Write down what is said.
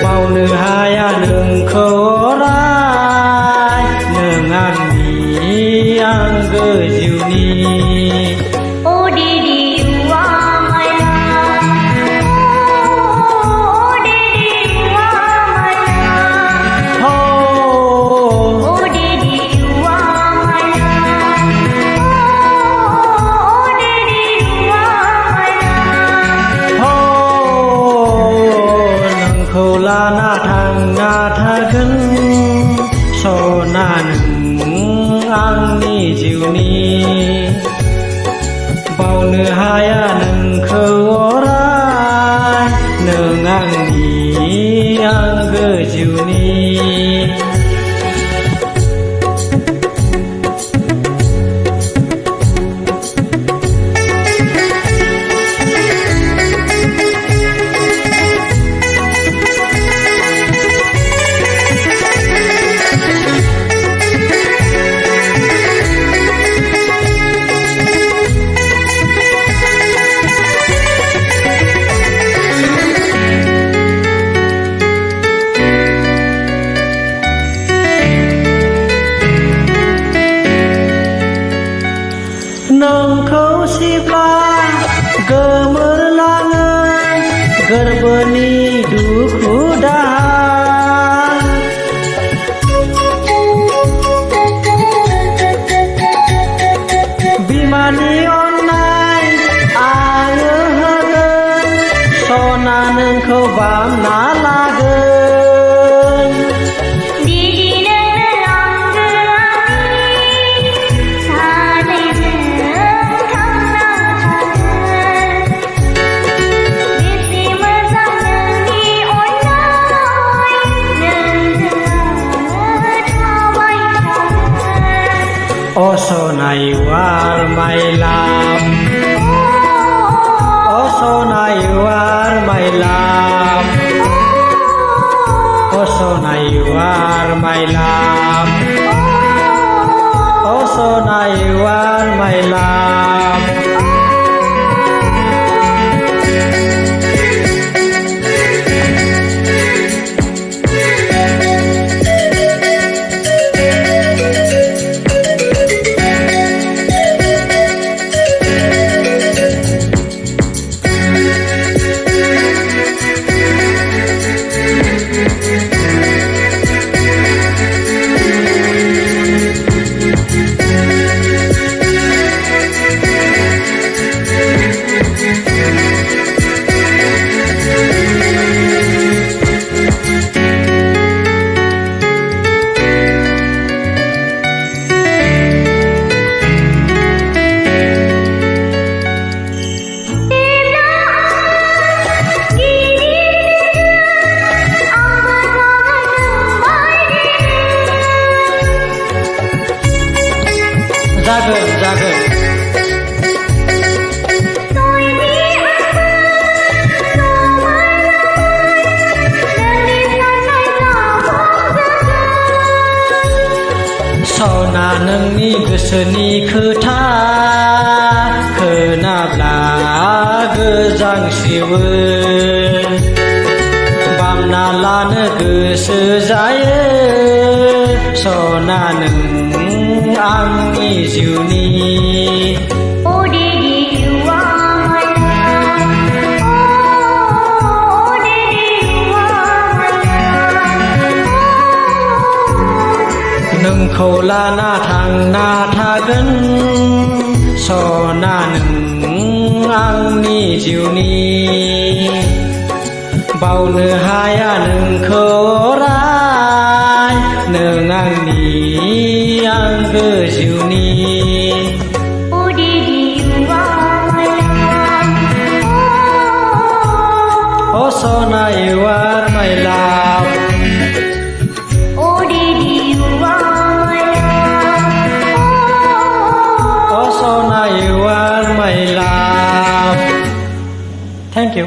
बावनो हाया नोंखौ अराय नों आंनि आंगो जिउनि लाना थांना थागोन सना नों आंनि जिउनि बावनो हाया नोंखौ अराय नों आंनि आंगो जिउनि नोंखौ सिब्ला गोमोरलाङो गोरबोनि दुखु दाहा बिमानि अननाय आङो होगोन सना नोंखौ बामना लागोन Oh Sona you are my love Oh Sona you are my love Oh Sona you are my love Oh Sona you are my love जागोन सना नोंनि गोसोनि खोथा खोनाब्ला गोजांस्रिवो बामना लानो गोसो जायो सना नों आंनि जिउनि नोंखौ लाना थांना थागोन सना नों आंनि जिउनि बावनो हाया नोंखौ अराय नों आंनि आंगो जिउनि Oh Sona you are my love Oh Sona you are my love Thank you